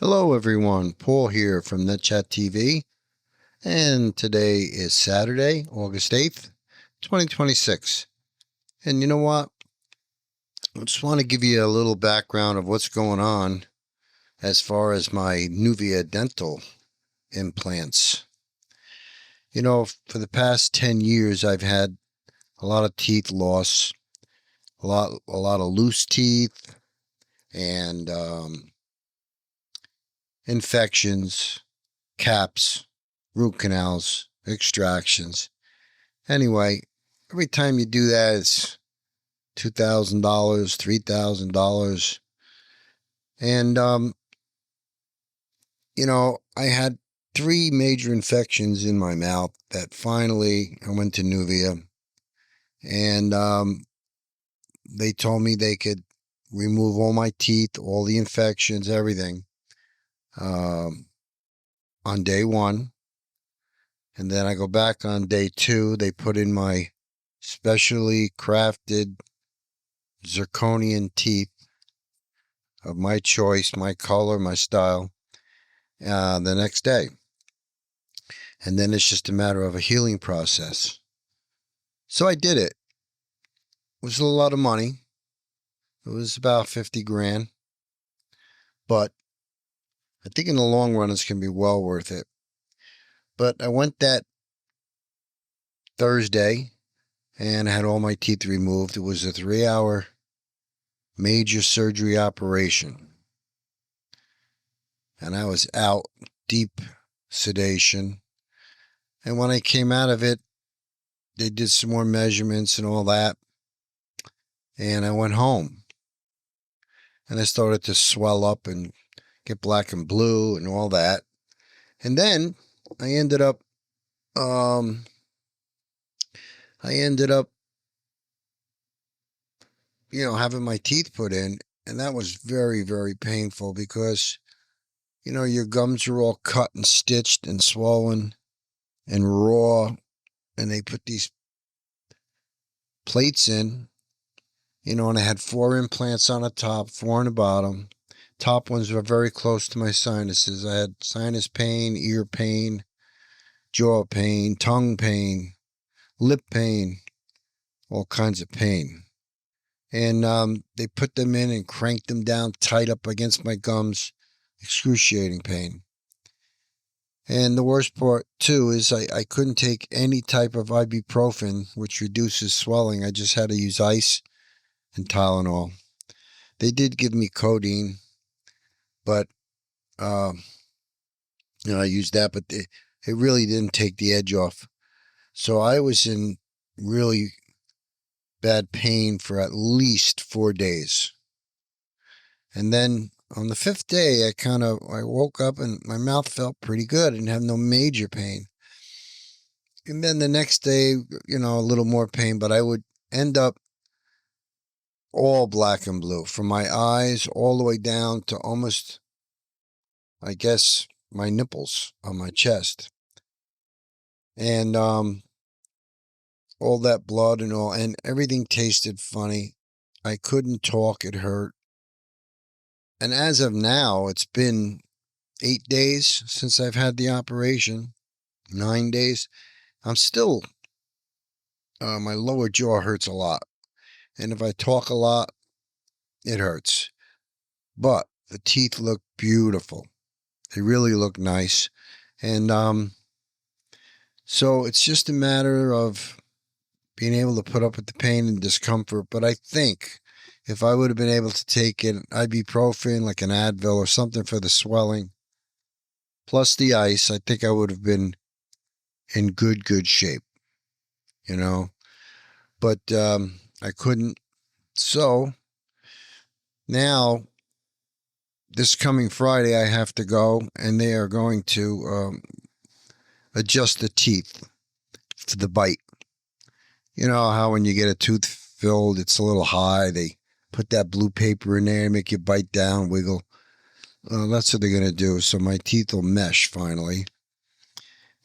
Hello everyone, Paul here from NetChat TV, and today is Saturday, August 8th, 2026. And you know what? I just want to give you a little background of what's going on as far as my Nuvia dental implants. You know, for the past 10 years, I've had a lot of teeth loss, a lot of loose teeth, and infections, caps, root canals, extractions. Anyway, every time you do that, it's $2,000, $3,000. And, I had 3 major infections in my mouth that finally I went to Nuvia. And they told me they could remove all my teeth, all the infections, everything on day 1. And then I go back on day 2. They put in my specially crafted zirconian teeth of my choice, my color, my style, the next day. And then it's just a matter of a healing process. So I did it. It was a lot of money. It was about 50 grand. But I think in the long run, it's going to be well worth it. But I went that Thursday and had all my teeth removed. It was a 3-hour major surgery operation. And I was out, deep sedation. And when I came out of it, they did some more measurements and all that. And I went home. And I started to swell up and get black and blue and all that. And then I ended up having my teeth put in, and that was very, very painful because, your gums are all cut and stitched and swollen and raw, and they put these plates in, and I had 4 implants on the top, 4 on the bottom. Top ones were very close to my sinuses. I had sinus pain, ear pain, jaw pain, tongue pain, lip pain, all kinds of pain. And they put them in and cranked them down tight up against my gums. Excruciating pain. And the worst part, too, is I couldn't take any type of ibuprofen, which reduces swelling. I just had to use ice and Tylenol. They did give me codeine, but, I used that, but it really didn't take the edge off. So I was in really bad pain for at least 4 days. And then on the 5th day, I woke up and my mouth felt pretty good and had no major pain. And then the next day, a little more pain, but I would end up all black and blue from my eyes all the way down to almost, I guess, my nipples on my chest. And all that blood and everything tasted funny. I couldn't talk. It hurt. And as of now, it's been 8 days since I've had the operation, 9 days. I'm still, my lower jaw hurts a lot. And if I talk a lot, it hurts. But the teeth look beautiful. They really look nice. And so it's just a matter of being able to put up with the pain and discomfort. But I think if I would have been able to take an ibuprofen, like an Advil or something for the swelling, plus the ice, I think I would have been in good shape, But I couldn't. So now, this coming Friday, I have to go, and they are going to adjust the teeth to the bite. You know how when you get a tooth filled, it's a little high. They put that blue paper in there, make you bite down, wiggle. That's what they're going to do. So my teeth will mesh finally.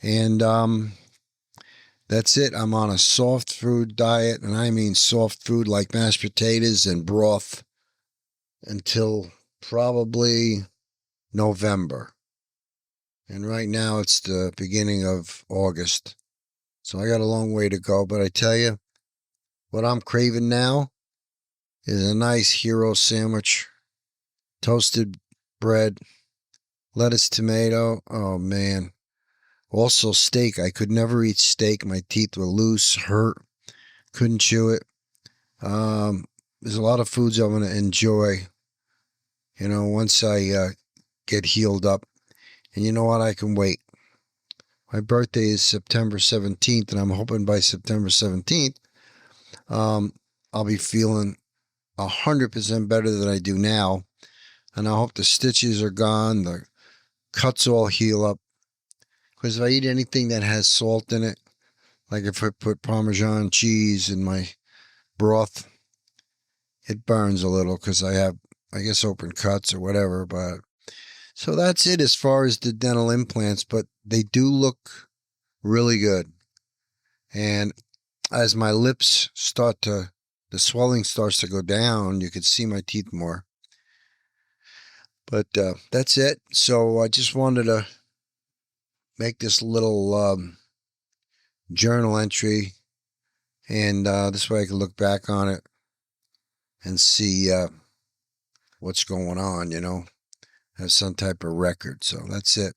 And that's it. I'm on a soft food diet, and I mean soft food like mashed potatoes and broth until probably November. And right now it's the beginning of August. So I got a long way to go. But I tell you, what I'm craving now is a nice hero sandwich, toasted bread, lettuce, tomato. Oh, man. Also, steak. I could never eat steak. My teeth were loose, hurt, couldn't chew it. There's a lot of foods I'm going to enjoy, once I get healed up. And you know what? I can wait. My birthday is September 17th, and I'm hoping by September 17th, I'll be feeling 100% better than I do now. And I hope the stitches are gone, the cuts all heal up. Because if I eat anything that has salt in it, like if I put Parmesan cheese in my broth, it burns a little because I have, I guess, open cuts or whatever. But so that's it as far as the dental implants, but they do look really good. And as my lips the swelling starts to go down, you can see my teeth more. But that's it. So I just wanted to make this little journal entry, and this way I can look back on it and see what's going on, have some type of record. So that's it.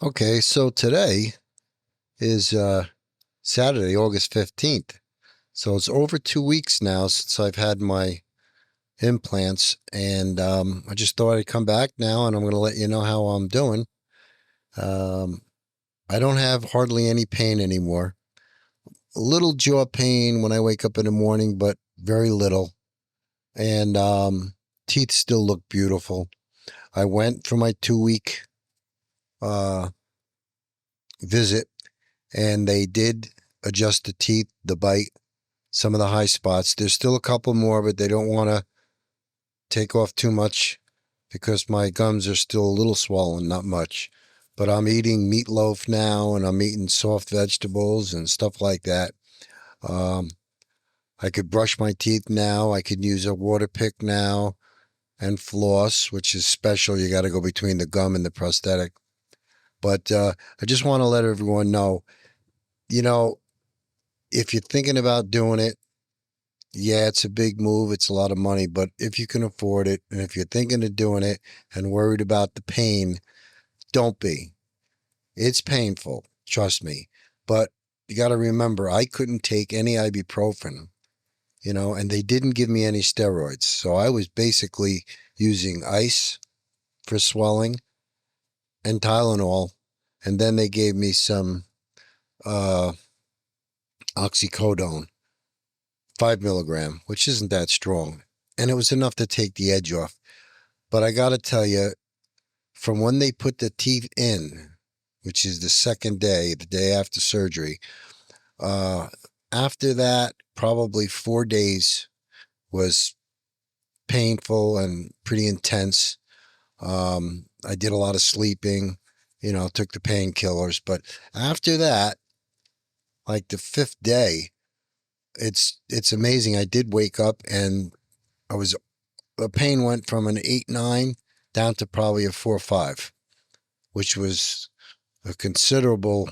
Okay, so today is Saturday, August 15th. So it's over 2 weeks now since I've had my implants, and I just thought I'd come back now, and I'm going to let you know how I'm doing. I don't have hardly any pain anymore. A little jaw pain when I wake up in the morning, but very little. And teeth still look beautiful. I went for my 2-week visit, and they did adjust the teeth, the bite, some of the high spots. There's still a couple more, but they don't want to take off too much because my gums are still a little swollen, not much. But I'm eating meatloaf now, and I'm eating soft vegetables and stuff like that. I could brush my teeth now. I could use a water pick now and floss, which is special. You got to go between the gum and the prosthetic. But I just want to let everyone know, if you're thinking about doing it, yeah, it's a big move. It's a lot of money. But if you can afford it, and if you're thinking of doing it and worried about the pain, don't be. It's painful, trust me. But you got to remember, I couldn't take any ibuprofen, and they didn't give me any steroids. So I was basically using ice for swelling and Tylenol. And then they gave me some oxycodone, 5 milligram, which isn't that strong. And it was enough to take the edge off. But I got to tell you, from when they put the teeth in, which is the second day, the day after surgery, after that, probably 4 days was painful and pretty intense. I did a lot of sleeping, took the painkillers. But after that, like the 5th day, it's amazing. I did wake up, and the pain went from an 8-9 down to probably a 4-5, which was a considerable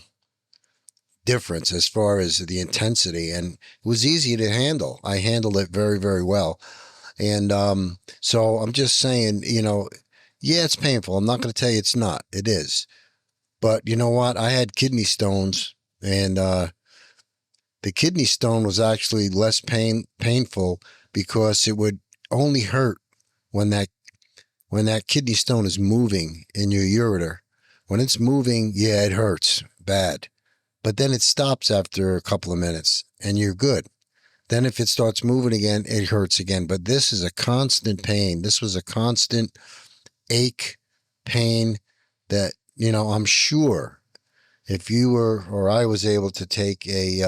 difference as far as the intensity, and it was easy to handle. I handled it very, very well. And so I'm just saying, yeah, it's painful. I'm not going to tell you it's not. It is. But you know what? I had kidney stones, and the kidney stone was actually less painful because it would only hurt when that kidney stone is moving in your ureter. When it's moving, yeah, it hurts bad. But then it stops after a couple of minutes, and you're good. Then if it starts moving again, it hurts again. But this is a constant pain. This was a constant ache, pain that, I'm sure if you were or I was able to take a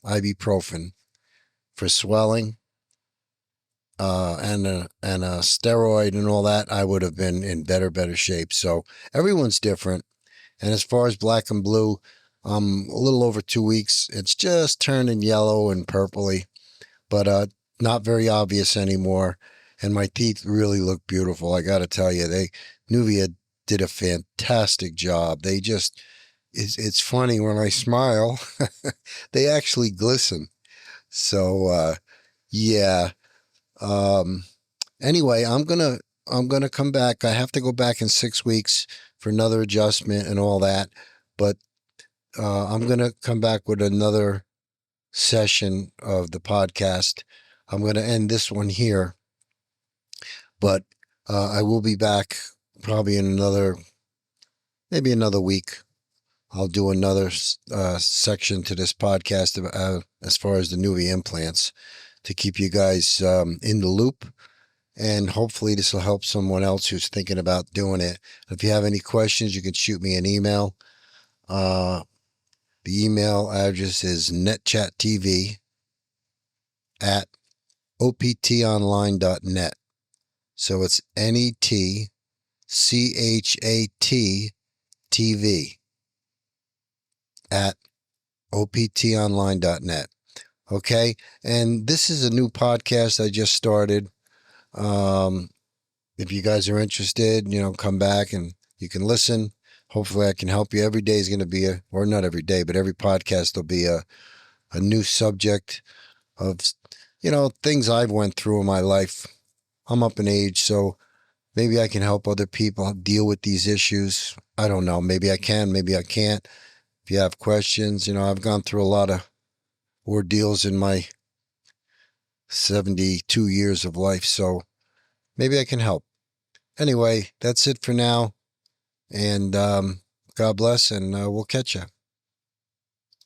ibuprofen for swelling and a steroid and all that, I would have been in better shape. So everyone's different. And as far as black and blue, a little over 2 weeks. It's just turning yellow and purpley, but not very obvious anymore. and my teeth really look beautiful. I got to tell you, Nuvia did a fantastic job. It's funny when I smile, they actually glisten. So, yeah. Um, anyway, I'm gonna come back. I have to go back in 6 weeks for another adjustment and all that, but I'm gonna come back with another session of the podcast. I'm gonna end this one here, but I will be back probably in maybe another week. I'll do another section to this podcast as far as the Nuvia implants to keep you guys in the loop. And hopefully this will help someone else who's thinking about doing it. If you have any questions, you can shoot me an email. The email address is netchattv@optonline.net. So it's NETCHATTV @optonline.net. Okay. And this is a new podcast I just started. If you guys are interested, come back and you can listen. Hopefully I can help you. Every day is going to be or not every day, but every podcast will be a new subject of, things I've went through in my life. I'm up in age, so maybe I can help other people deal with these issues. I don't know. Maybe I can, maybe I can't. If you have questions, I've gone through a lot of ordeals in my 72 years of life, so maybe I can help. Anyway, that's it for now. And God bless, and we'll catch you.